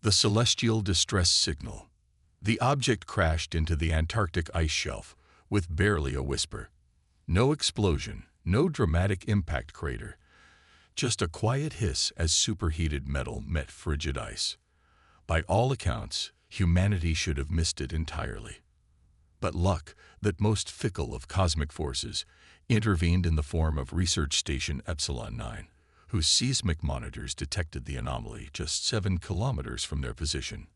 The celestial distress signal. The object crashed into the Antarctic ice shelf with barely a whisper. No explosion, no dramatic impact crater, just a quiet hiss as superheated metal met frigid ice. By all accounts, humanity should have missed it entirely. But luck, that most fickle of cosmic forces, intervened in the form of Research Station Epsilon 9, whose seismic monitors detected the anomaly just 7 kilometers from their position.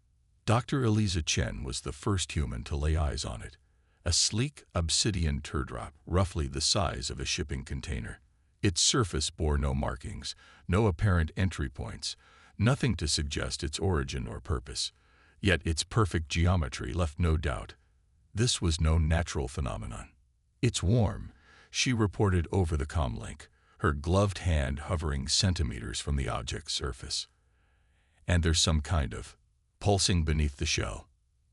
Dr. Eliza Chen was the first human to lay eyes on it, a sleek obsidian teardrop roughly the size of a shipping container. Its surface bore no markings, no apparent entry points, nothing to suggest its origin or purpose. Yet its perfect geometry left no doubt. This was no natural phenomenon. "It's warm," she reported over the comlink, her gloved hand hovering centimeters from the object's surface. "And there's some kind of pulsing beneath the shell."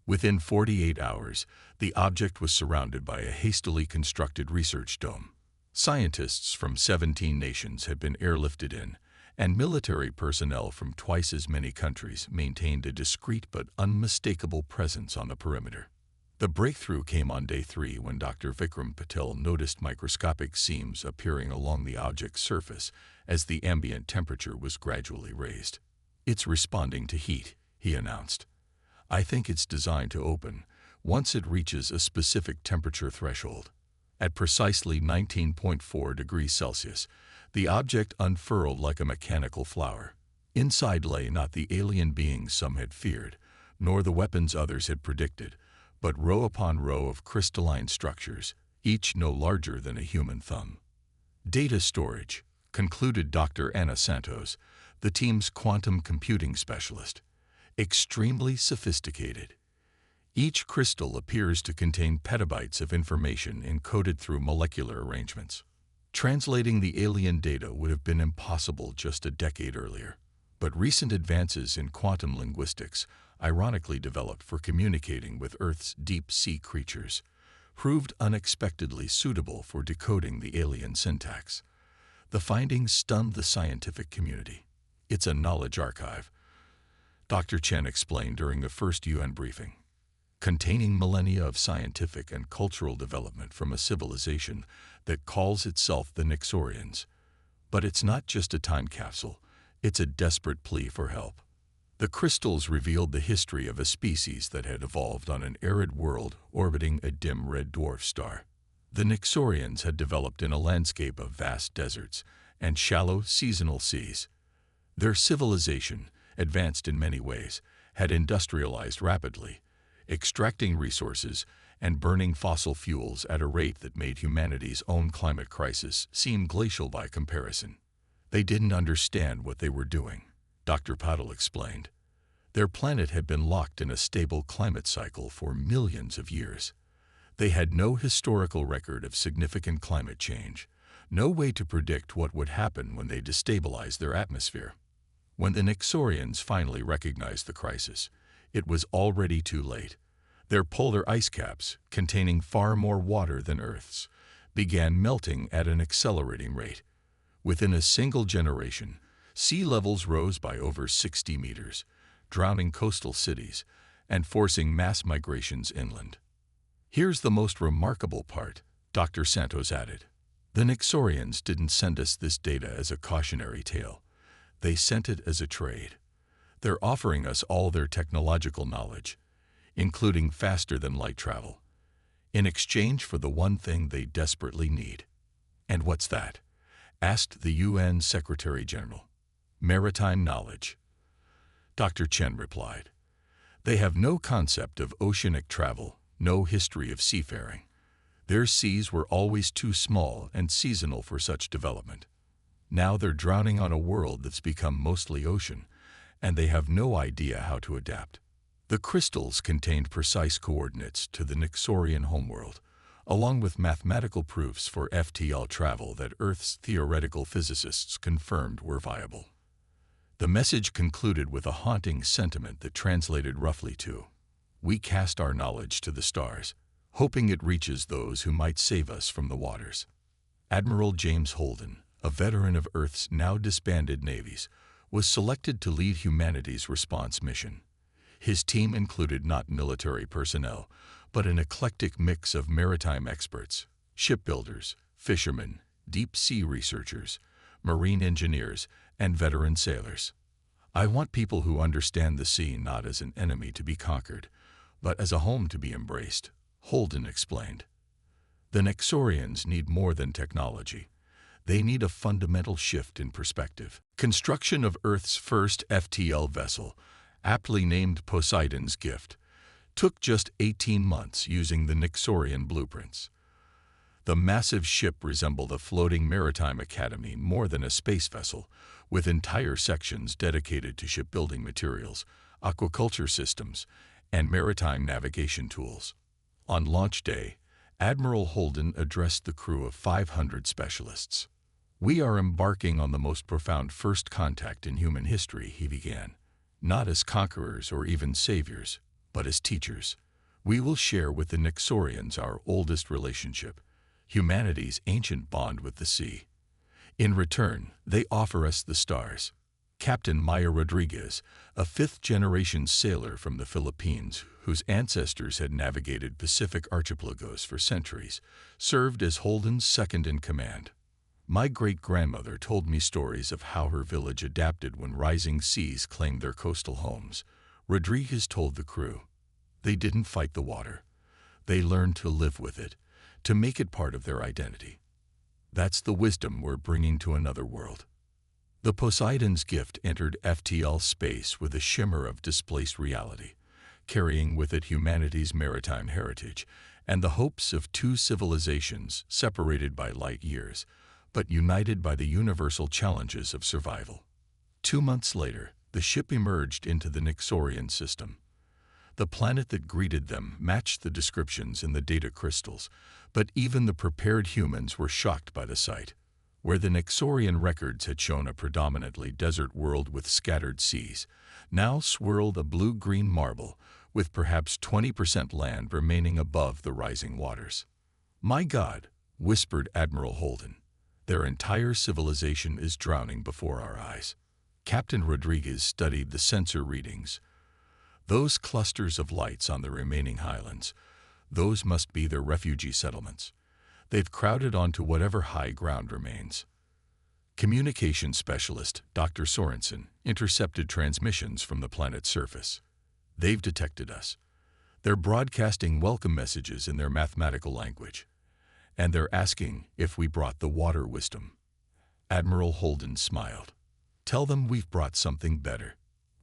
Within 48 hours, the object was surrounded by a hastily constructed research dome. Scientists from 17 nations had been airlifted in, and military personnel from twice as many countries maintained a discreet but unmistakable presence on the perimeter. The breakthrough came on day 3 when Dr. Vikram Patel noticed microscopic seams appearing along the object's surface as the ambient temperature was gradually raised. "It's responding to heat," he announced. "I think it's designed to open once it reaches a specific temperature threshold." At precisely 19.4 degrees Celsius, the object unfurled like a mechanical flower. Inside lay not the alien beings some had feared, nor the weapons others had predicted, but row upon row of crystalline structures, each no larger than a human thumb. "Data storage," concluded Dr. Anna Santos, the team's quantum computing specialist. "Extremely sophisticated. Each crystal appears to contain petabytes of information encoded through molecular arrangements. Translating the alien data would have been impossible just a decade earlier. But recent advances in quantum linguistics, ironically developed for communicating with Earth's deep-sea creatures, proved unexpectedly suitable for decoding the alien syntax. The findings stunned the scientific community. It's a knowledge archive," Dr. Chen explained during the first UN briefing, "containing millennia of scientific and cultural development from a civilization that calls itself the Nixorians. But it's not just a time capsule, it's a desperate plea for help." The crystals revealed the history of a species that had evolved on an arid world orbiting a dim red dwarf star. The Nixorians had developed in a landscape of vast deserts and shallow seasonal seas. Their civilization, advanced in many ways, had industrialized rapidly, extracting resources and burning fossil fuels at a rate that made humanity's own climate crisis seem glacial by comparison. "They didn't understand what they were doing," Dr. Patel explained. "Their planet had been locked in a stable climate cycle for millions of years. They had no historical record of significant climate change, no way to predict what would happen when they destabilized their atmosphere. When the Nixorians finally recognized the crisis, it was already too late. Their polar ice caps, containing far more water than Earth's, began melting at an accelerating rate. Within a single generation, sea levels rose by over 60 meters, drowning coastal cities and forcing mass migrations inland. Here's the most remarkable part, Dr. Santos added. The Nixorians didn't send us this data as a cautionary tale. They sent it as a trade. They're offering us all their technological knowledge, including faster-than-light travel, in exchange for the one thing they desperately need. And what's that? Asked the UN Secretary-General. Maritime knowledge. Dr. Chen replied. They have no concept of oceanic travel, no history of seafaring. Their seas were always too small and seasonal for such development. Now they're drowning on a world that's become mostly ocean, and they have no idea how to adapt. The crystals contained precise coordinates to the Nixorian homeworld, along with mathematical proofs for FTL travel that Earth's theoretical physicists confirmed were viable. The message concluded with a haunting sentiment that translated roughly to, "We cast our knowledge to the stars, hoping it reaches those who might save us from the waters." Admiral James Holden, a veteran of Earth's now disbanded navies, was selected to lead humanity's response mission. His team included not military personnel, but an eclectic mix of maritime experts, shipbuilders, fishermen, deep-sea researchers, marine engineers, and veteran sailors. I want people who understand the sea not as an enemy to be conquered, but as a home to be embraced, Holden explained. The Nexorians need more than technology. They need a fundamental shift in perspective. Construction of Earth's first FTL vessel, aptly named Poseidon's Gift, took just 18 months using the Nexorian blueprints. The massive ship resembled a floating maritime academy more than a space vessel, with entire sections dedicated to shipbuilding materials, aquaculture systems, and maritime navigation tools. On launch day, Admiral Holden addressed the crew of 500 specialists. "We are embarking on the most profound first contact in human history," he began. "Not as conquerors or even saviors, but as teachers. We will share with the Nexorians our oldest relationship, humanity's ancient bond with the sea. In return, they offer us the stars." Captain Maya Rodriguez, a fifth-generation sailor from the Philippines whose ancestors had navigated Pacific archipelagos for centuries, served as Holden's second-in-command. "My great-grandmother told me stories of how her village adapted when rising seas claimed their coastal homes," Rodriguez told the crew. "They didn't fight the water. They learned to live with it, to make it part of their identity. That's the wisdom we're bringing to another world." The Poseidon's Gift entered FTL space with a shimmer of displaced reality, carrying with it humanity's maritime heritage and the hopes of two civilizations separated by light years, but united by the universal challenges of survival. 2 months later, the ship emerged into the Nexorian system. The planet that greeted them matched the descriptions in the data crystals, but even the prepared humans were shocked by the sight. Where the Nexorian records had shown a predominantly desert world with scattered seas, now swirled a blue-green marble, with perhaps 20% land remaining above the rising waters. "My God," whispered Admiral Holden, "their entire civilization is drowning before our eyes." Captain Rodriguez studied the sensor readings. "Those clusters of lights on the remaining highlands, those must be their refugee settlements. They've crowded onto whatever high ground remains." Communication specialist Dr. Sorensen intercepted transmissions from the planet's surface. "They've detected us. They're broadcasting welcome messages in their mathematical language. And they're asking if we brought the water wisdom." Admiral Holden smiled. "Tell them we've brought something better.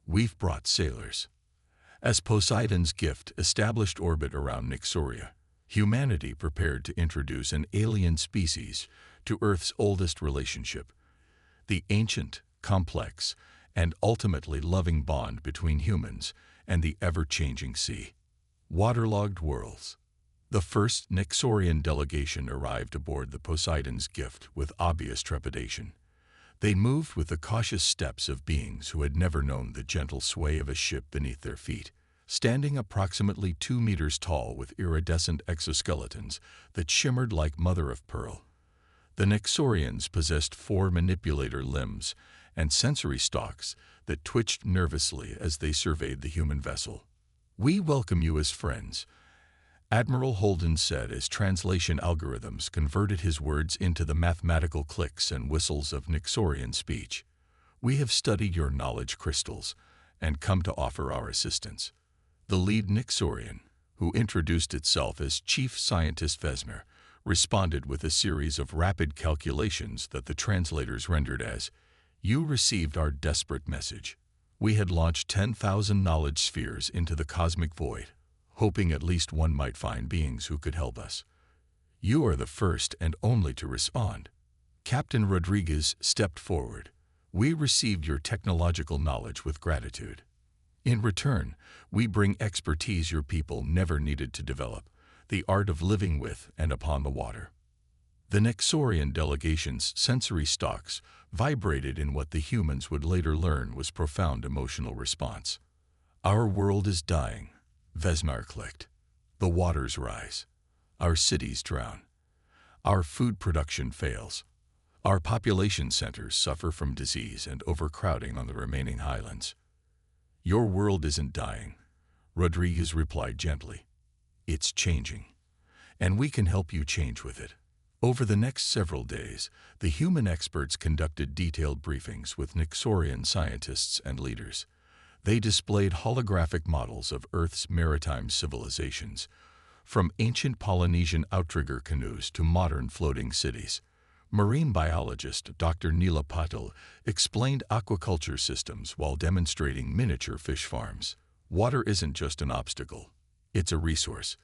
We've brought sailors." As Poseidon's Gift established orbit around Nexoria, humanity prepared to introduce an alien species to Earth's oldest relationship, the ancient, complex, and ultimately loving bond between humans and the ever-changing sea. Waterlogged worlds. The first Nexorian delegation arrived aboard the Poseidon's Gift with obvious trepidation. They moved with the cautious steps of beings who had never known the gentle sway of a ship beneath their feet, standing approximately 2 meters tall with iridescent exoskeletons that shimmered like mother-of-pearl. The Nexorians possessed 4 manipulator limbs and sensory stalks that twitched nervously as they surveyed the human vessel. "We welcome you as friends," Admiral Holden said as translation algorithms converted his words into the mathematical clicks and whistles of Nexorian speech. "We have studied your knowledge crystals and come to offer our assistance." The lead Nexorian, who introduced itself as Chief Scientist Vesmer, responded with a series of rapid calculations that the translators rendered as, "You received our desperate message. We had launched 10,000 knowledge spheres into the cosmic void, hoping at least one might find beings who could help us. You are the first and only to respond." Captain Rodriguez stepped forward. "We received your technological knowledge with gratitude. In return, we bring expertise your people never needed to develop, the art of living with and upon the water." The Nexorian delegation's sensory stalks vibrated in what the humans would later learn was profound emotional response. "Our world is dying," Vesmar clicked. "The waters rise. Our cities drown. Our food production fails. Our population centers suffer from disease and overcrowding on the remaining highlands. Your world isn't dying, Rodriguez replied gently. It's changing, and we can help you change with it. Over the next several days, the human experts conducted detailed briefings with Nixorian scientists and leaders. They displayed holographic models of Earth's maritime civilizations, from ancient Polynesian outrigger canoes to modern floating cities. Marine biologist Dr. Neela Patil explained aquaculture systems while demonstrating miniature fish farms. Water isn't just an obstacle, it's a resource.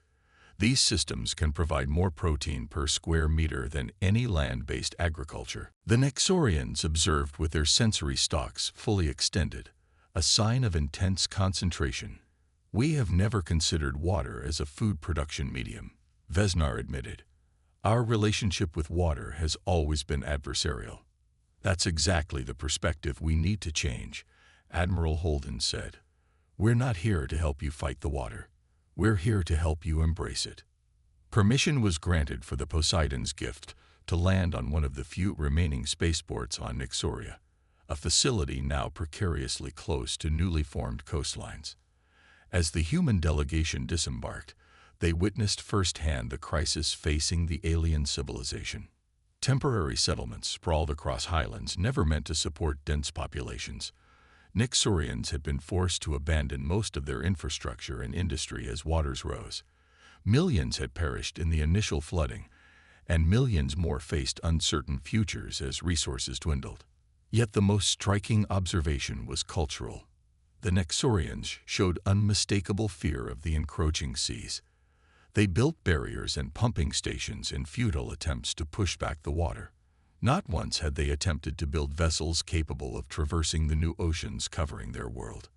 These systems can provide more protein per square meter than any land-based agriculture. The Nixorians observed with their sensory stalks fully extended, a sign of intense concentration. We have never considered water as a food production medium, Vesnar admitted. Our relationship with water has always been adversarial. That's exactly the perspective we need to change, Admiral Holden said. We're not here to help you fight the water. We're here to help you embrace it. Permission was granted for the Poseidon's Gift to land on one of the few remaining spaceports on Nixoria, a facility now precariously close to newly formed coastlines. As the human delegation disembarked, they witnessed firsthand the crisis facing the alien civilization. Temporary settlements sprawled across highlands never meant to support dense populations. Nixorians had been forced to abandon most of their infrastructure and industry as waters rose. Millions had perished in the initial flooding, and millions more faced uncertain futures as resources dwindled. Yet the most striking observation was cultural. The Nixorians showed unmistakable fear of the encroaching seas. They built barriers and pumping stations in futile attempts to push back the water. Not once had they attempted to build vessels capable of traversing the new oceans covering their world.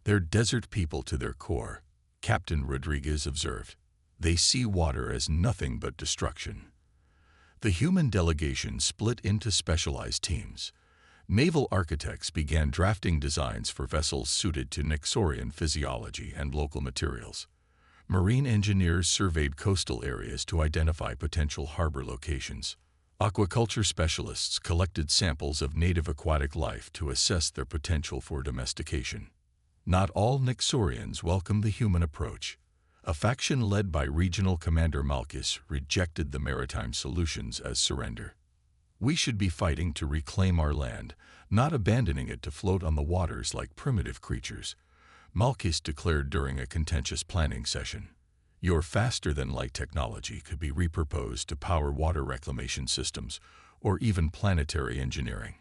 They're desert people to their core, Captain Rodriguez observed. They see water as nothing but destruction. The human delegation split into specialized teams. Naval architects began drafting designs for vessels suited to Nixorian physiology and local materials. Marine engineers surveyed coastal areas to identify potential harbor locations. Aquaculture specialists collected samples of native aquatic life to assess their potential for domestication. Not all Nixorians welcomed the human approach. A faction led by Regional Commander Malchus rejected the maritime solutions as surrender. We should be fighting to reclaim our land, not abandoning it to float on the waters like primitive creatures, Malchus declared during a contentious planning session. Your faster-than-light technology could be repurposed to power water reclamation systems or even planetary engineering.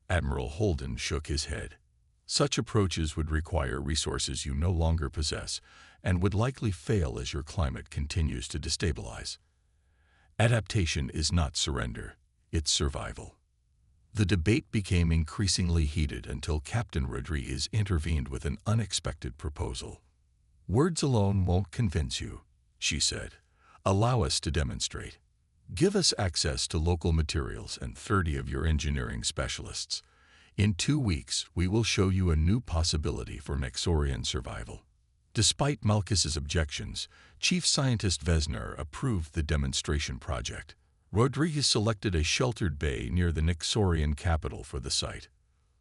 Admiral Holden shook his head. Such approaches would require resources you no longer possess and would likely fail as your climate continues to destabilize. Adaptation is not surrender, it's survival. The debate became increasingly heated until Captain Rodriguez intervened with an unexpected proposal. Words alone won't convince you, she said. Allow us to demonstrate. Give us access to local materials and 30 of your engineering specialists. In 2 weeks, we will show you a new possibility for Nixorian survival. Despite Malchus's objections, Chief Scientist Vesnar approved the demonstration project. Rodriguez selected a sheltered bay near the Nixorian capital for the site.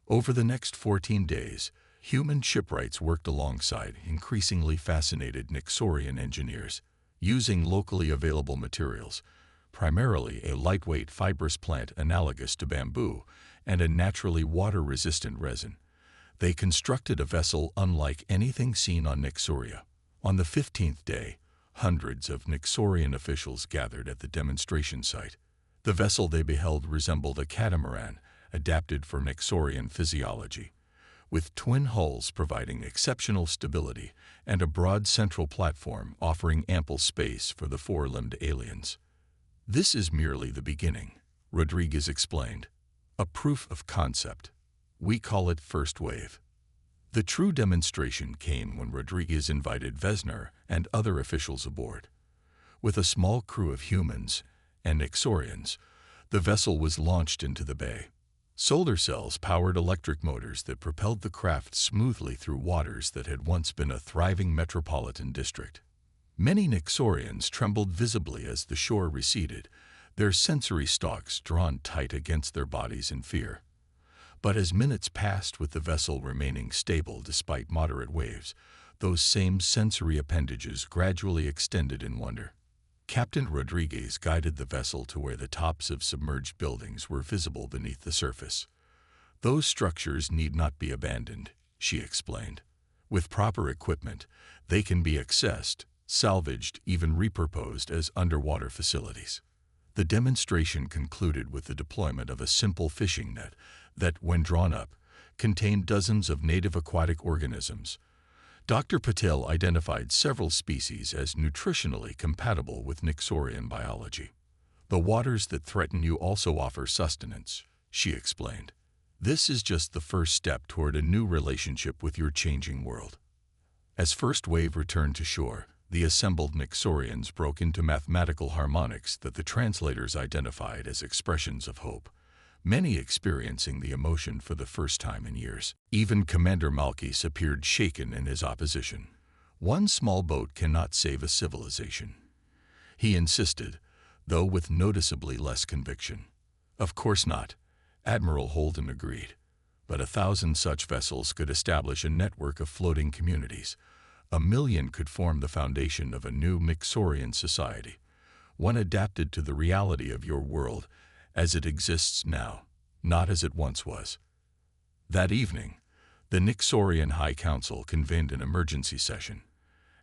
Over the next 14 days, human shipwrights worked alongside increasingly fascinated Nixorian engineers, using locally available materials, primarily a lightweight fibrous plant analogous to bamboo and a naturally water-resistant resin. They constructed a vessel unlike anything seen on Nixoria. On the 15th day, hundreds of Nixorian officials gathered at the demonstration site. The vessel they beheld resembled a catamaran, adapted for Nixorian physiology, with twin hulls providing exceptional stability and a broad central platform offering ample space for the four-limbed aliens. This is merely the beginning, Rodriguez explained. A proof of concept. We call it First Wave. The true demonstration came when Rodriguez invited Vesnar and other officials aboard. With a small crew of humans and Nixorians, the vessel was launched into the bay. Solar cells powered electric motors that propelled the craft smoothly through waters that had once been a thriving metropolitan district. Many Nixorians trembled visibly as the shore receded, their sensory stalks drawn tight against their bodies in fear. But as minutes passed with the vessel remaining stable despite moderate waves, those same sensory appendages gradually extended in wonder. Captain Rodriguez guided the vessel to where the tops of submerged buildings were visible beneath the surface. "Those structures need not be abandoned," she explained. "With proper equipment, they can be accessed, salvaged, even repurposed as underwater facilities." The demonstration concluded with the deployment of a simple fishing net that, when drawn up, contained dozens of native aquatic organisms. Dr. Patel identified several species as nutritionally compatible with Nixorian biology. "The waters that threaten you also offer sustenance," she explained. "This is just the first step toward a new relationship with your changing world." As first wave returned to shore, the assembled Nixorians broke into mathematical harmonics that the translators identified as expressions of hope, many experiencing the emotion for the first time in years. Even Commander Malkis appeared shaken in his opposition. "One small boat cannot save a civilization," he insisted, though with noticeably less conviction. "Of course not," Admiral Holden agreed. "But 1,000 such vessels could establish a network of floating communities. 1,000,000 could form the foundation of a new Nixorian society, one adapted to the reality of your world as it exists now, not as it once was." That evening, the Nixorian High Council convened an emergency session.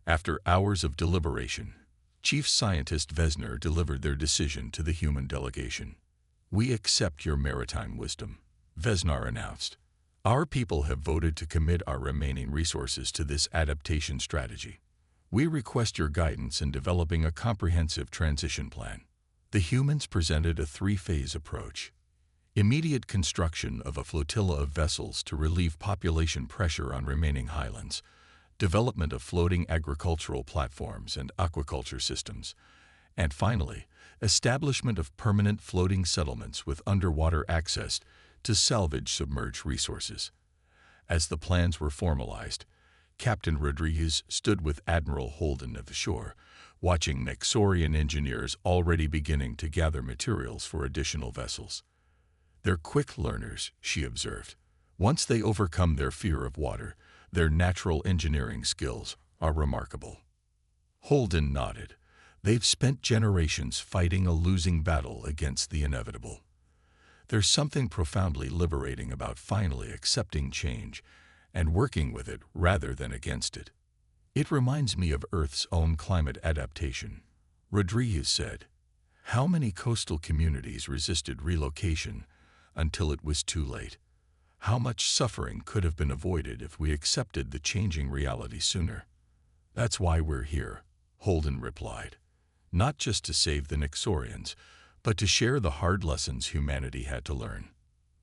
After hours of deliberation, Chief Scientist Vesner delivered their decision to the human delegation. "We accept your maritime wisdom," Vesnar announced. "Our people have voted to commit our remaining resources to this adaptation strategy. We request your guidance in developing a comprehensive transition plan." The humans presented a three-phase approach. Immediate construction of a flotilla of vessels to relieve population pressure on remaining highlands, development of floating agricultural platforms and aquaculture systems, and finally, establishment of permanent floating settlements with underwater access to salvage submerged resources. As the plans were formalized, Captain Rodriguez stood with Admiral Holden at the shore, watching Nixorian engineers already beginning to gather materials for additional vessels. "They're quick learners," she observed. "Once they overcome their fear of water, their natural engineering skills are remarkable." Holden nodded. "They've spent generations fighting a losing battle against the inevitable. There's something profoundly liberating about finally accepting change and working with it rather than against it. It reminds me of Earth's own climate adaptation," Rodriguez said. "How many coastal communities resisted relocation until it was too late? How much suffering could have been avoided if we accepted the changing reality sooner?" "That's why we're here," Holden replied. "Not just to save the Nixorians, but to share the hard lessons humanity had to learn.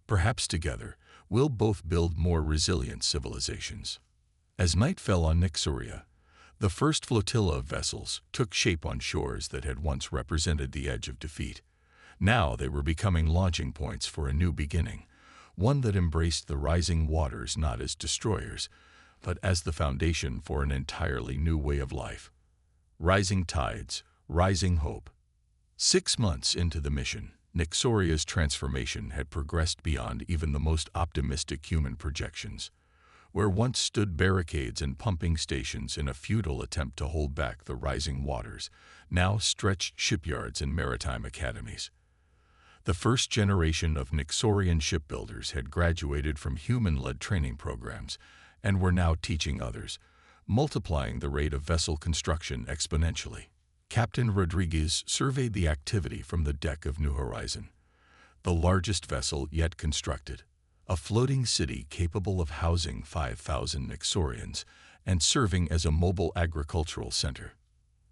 Perhaps together, we'll both build more resilient civilizations." As night fell on Nixoria, the first flotilla of vessels took shape on shores that had once represented the edge of defeat. Now they were becoming launching points for a new beginning, one that embraced the rising waters not as destroyers, but as the foundation for an entirely new way of life. Rising tides, rising hope. 6 months into the mission, Nixoria's transformation had progressed beyond even the most optimistic human projections. Where once stood barricades and pumping stations in a futile attempt to hold back the rising waters, now stretched shipyards and maritime academies. The first generation of Nixorian shipbuilders had graduated from human-led training programs and were now teaching others, multiplying the rate of vessel construction exponentially. Captain Rodriguez surveyed the activity from the deck of New Horizon, the largest vessel yet constructed, a floating city capable of housing 5,000 Nixorians and serving as a mobile agricultural center.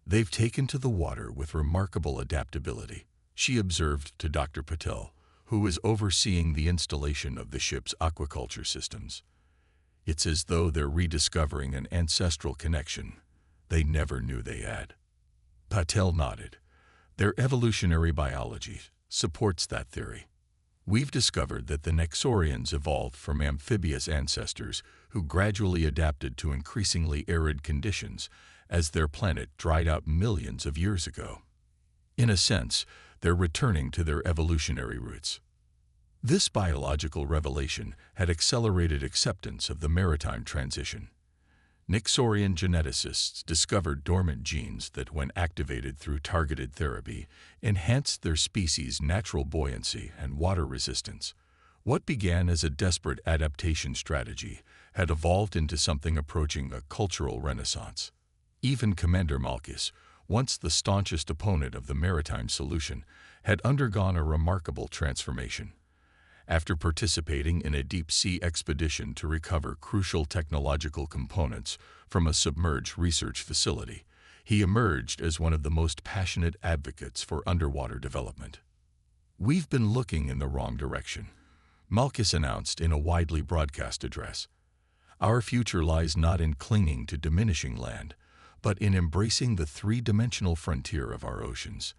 "They've taken to the water with remarkable adaptability," she observed to Dr. Patel, who was overseeing the installation of the ship's aquaculture systems. "It's as though they're rediscovering an ancestral connection they never knew they had." Patel nodded. "Their evolutionary biology supports that theory. We've discovered that the Nixorians evolved from amphibious ancestors who gradually adapted to increasingly arid conditions as their planet dried out millions of years ago. In a sense, They're returning to their evolutionary roots. This biological revelation had accelerated acceptance of the maritime transition. Nixorian geneticists discovered dormant genes that, when activated through targeted therapy, enhanced their species' natural buoyancy and water resistance. What began as a desperate adaptation strategy had evolved into something approaching a cultural renaissance. Even Commander Malchus, once the staunchest opponent of the maritime solution, had undergone a remarkable transformation. After participating in a deep-sea expedition to recover crucial technological components from a submerged research facility, he emerged as one of the most passionate advocates for underwater development. "We've been looking in the wrong direction," Malchus announced in a widely broadcast address. "Our future lies not in clinging to diminishing land, but in embracing the three-dimensional frontier of our oceans.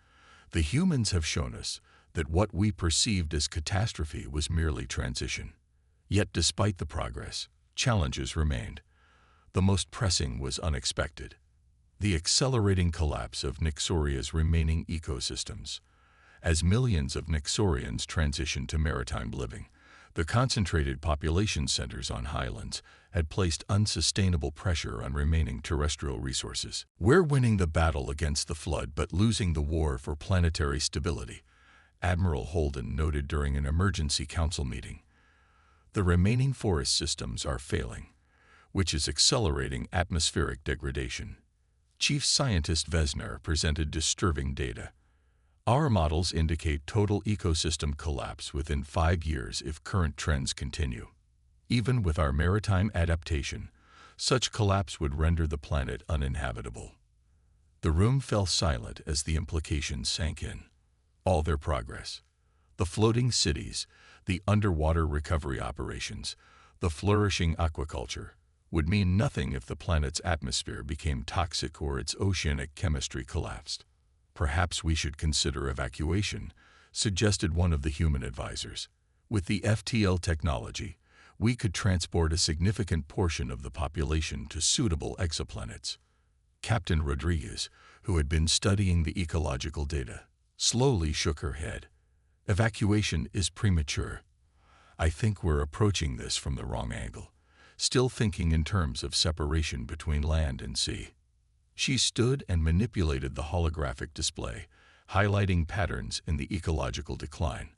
The humans have shown us that what we perceived as catastrophe was merely transition. Yet despite the progress, challenges remained. The most pressing was unexpected: the accelerating collapse of Nixoria's remaining ecosystems. As millions of Nixorians transitioned to maritime living, the concentrated population centers on highlands had placed unsustainable pressure on remaining terrestrial resources. "We're winning the battle against the flood but losing the war for planetary stability," Admiral Holden noted during an emergency council meeting. "The remaining forest systems are failing, which is accelerating atmospheric degradation." Chief Scientist Vesner presented disturbing data. "Our models indicate total ecosystem collapse within 5 years if current trends continue. Even with our maritime adaptation, such collapse would render the planet uninhabitable." The room fell silent as the implications sank in. All their progress, the floating cities, the underwater recovery operations, the flourishing aquaculture, would mean nothing if the planet's atmosphere became toxic or its oceanic chemistry collapsed. "Perhaps we should consider evacuation," suggested one of the human advisors. "With the FTL technology, we could transport a significant portion of the population to suitable exoplanets." Captain Rodriguez, who had been studying the ecological data, slowly shook her head. "Evacuation is premature. I think we're approaching this from the wrong angle, still thinking in terms of separation between land and sea." She stood and manipulated the holographic display, highlighting patterns in the ecological decline.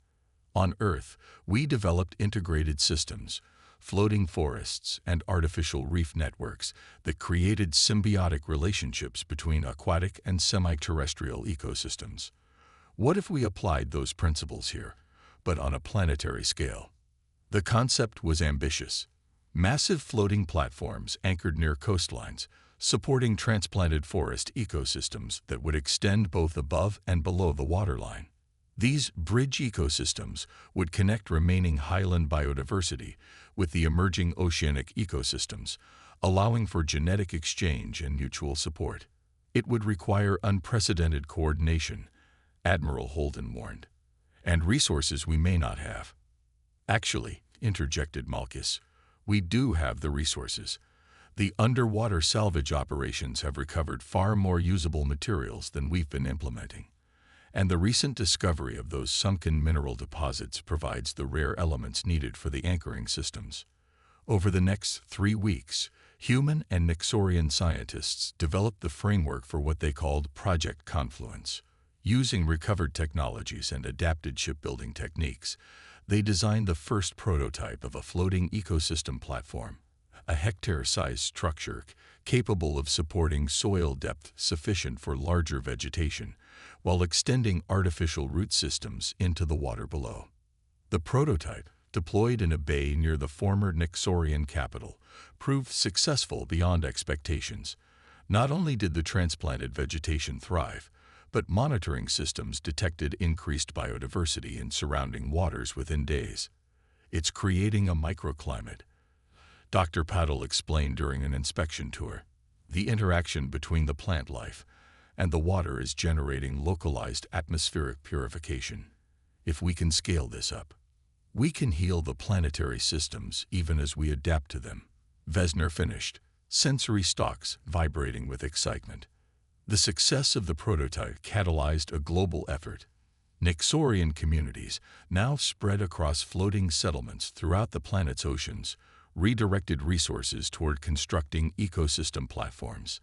"On Earth, we developed integrated systems, floating forests, and artificial reef networks that created symbiotic relationships between aquatic and semi-terrestrial ecosystems. What if we applied those principles here, but on a planetary scale?" The concept was ambitious. Massive floating platforms anchored near coastlines, supporting transplanted forest ecosystems that would extend both above and below the waterline. These bridge ecosystems would connect remaining highland biodiversity with the emerging oceanic ecosystems, allowing for genetic exchange and mutual support. "It would require unprecedented coordination," Admiral Holden warned, "and resources we may not have." "Actually," interjected Malchus, "we do have the resources. The underwater salvage operations have recovered far more usable materials than we've been implementing. And the recent discovery of those sunken mineral deposits provides the rare elements needed for the anchoring systems." Over the next 3 weeks, human and Nixorian scientists developed the framework for what they called Project Confluence. Using recovered technologies and adapted shipbuilding techniques, they designed the first prototype of a floating ecosystem platform, a hectare-sized structure capable of supporting soil depth sufficient for larger vegetation, while extending artificial root systems into the water below. The prototype, deployed in a bay near the former Nixorian capital, proved successful beyond expectations. Not only did the transplanted vegetation thrive, but monitoring systems detected increased biodiversity in surrounding waters within days. "It's creating a microclimate," Dr. Paddle explained during an inspection tour. "The interaction between the plant life and the water is generating localized atmospheric purification. If we can scale this up, we can heal the planetary systems even as we adapt to them." Vesner finished, sensory stalks vibrating with excitement. The success of the prototype catalyzed a global effort. Nixorian communities, now spread across floating settlements throughout the planet's oceans, redirected resources toward constructing ecosystem platforms.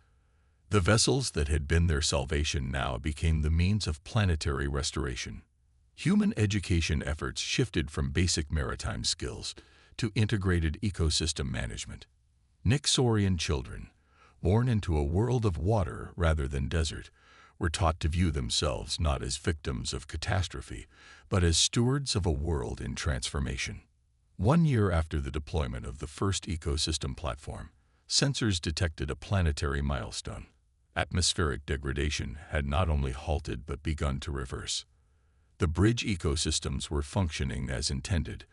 The vessels that had been their salvation now became the means of planetary restoration. Human education efforts shifted from basic maritime skills to integrated ecosystem management. Nixorian children, born into a world of water rather than desert, were taught to view themselves not as victims of catastrophe, but as stewards of a world in transformation. 1 year after the deployment of the first ecosystem platform, sensors detected a planetary milestone. Atmospheric degradation had not only halted but begun to reverse. The bridge ecosystems were functioning as intended,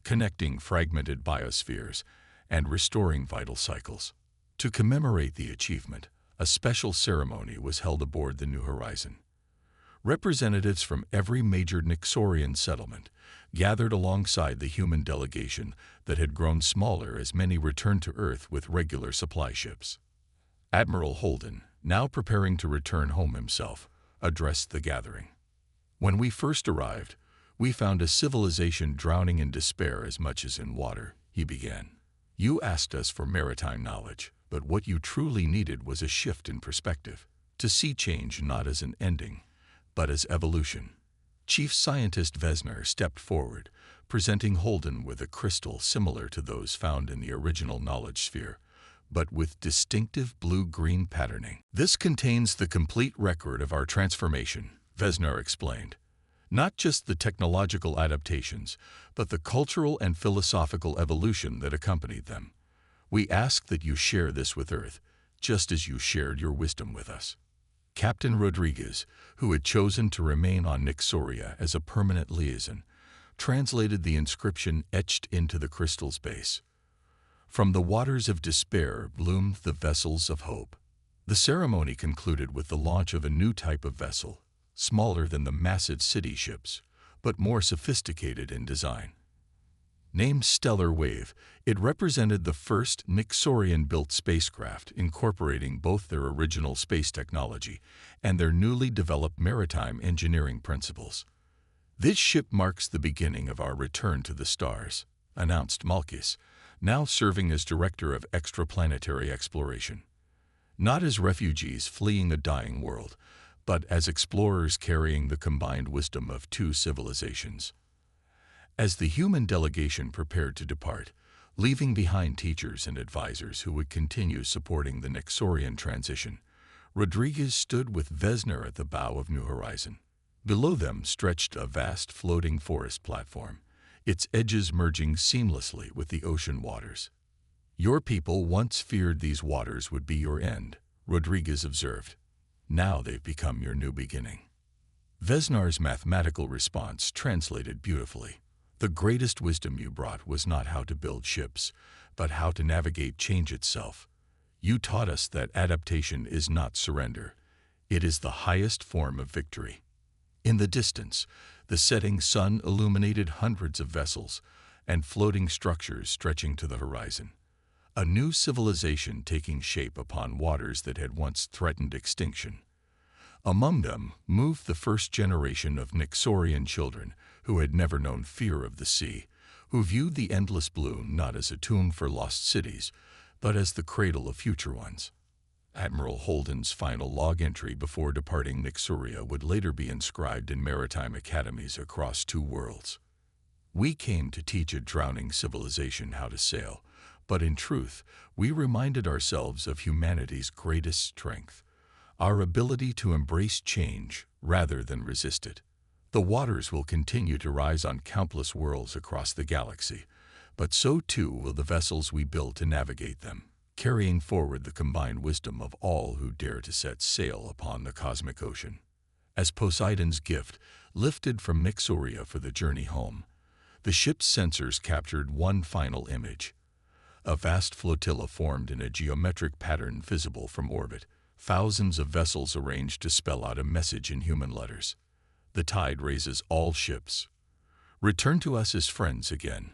connecting fragmented biospheres and restoring vital cycles. To commemorate the achievement, a special ceremony was held aboard the New Horizon. Representatives from every major Nixorian settlement gathered alongside the human delegation that had grown smaller as many returned to Earth with regular supply ships. Admiral Holden, now preparing to return home himself, addressed the gathering. "When we first arrived, we found a civilization drowning in despair as much as in water," he began. "You asked us for maritime knowledge, but what you truly needed was a shift in perspective, to see change not as an ending, but as evolution." Chief Scientist Vesner stepped forward, presenting Holden with a crystal similar to those found in the original knowledge sphere, but with distinctive blue-green patterning. "This contains the complete record of our transformation," Vesner explained. "Not just the technological adaptations, but the cultural and philosophical evolution that accompanied them. We ask that you share this with Earth, just as you shared your wisdom with us." Captain Rodriguez, who had chosen to remain on Nixoria as a permanent liaison, translated the inscription etched into the crystal's base. "From the waters of despair bloomed the vessels of hope." The ceremony concluded with the launch of a new type of vessel, smaller than the massive city ships, but more sophisticated in design. Named Stellar Wave, it represented the first Nixorian-built spacecraft incorporating both their original space technology and their newly developed maritime engineering principles. "This ship marks the beginning of our return to the stars," announced Malchus, now serving as director of extraplanetary exploration. "Not as refugees fleeing a dying world, but as explorers carrying the combined wisdom of two civilizations." As the human delegation prepared to depart, leaving behind teachers and advisors who would continue supporting the Nixorian transition, Rodriguez stood with Vesner at the bow of New Horizon. Below them stretched a vast floating forest platform, its edges merging seamlessly with the ocean waters. "Your people once feared these waters would be your end," Rodriguez observed. "Now they've become your new beginning." Vesnar's mathematical response translated beautifully. "The greatest wisdom you brought was not how to build ships, but how to navigate change itself. You taught us that adaptation is not surrender. It is the highest form of victory." In the distance, the setting sun illuminated hundreds of vessels and floating structures stretching to the horizon. A new civilization taking shape upon waters that had once threatened extinction. Among them moved the first generation of Nixorian children who had never known fear of the sea, who viewed the endless blue not as a tomb for lost cities, but as the cradle of future ones. Admiral Holden's final log entry before departing Nixoria would later be inscribed in maritime academies across 2 worlds. "We came to teach a drowning civilization how to sail, but in truth, we reminded ourselves of humanity's greatest strength, our ability to embrace change rather than resist it. The waters will continue to rise on countless worlds across the galaxy, but so too will the vessels we build to navigate them, carrying forward the combined wisdom of all who dare to set sail upon the cosmic ocean." As Poseidon's gift lifted from Nixoria for the journey home, the ship's sensors captured one final image. A vast flotilla formed in a geometric pattern visible from orbit, thousands of vessels arranged to spell out a message in human letters. "The tide raises all ships. Return to us as friends again."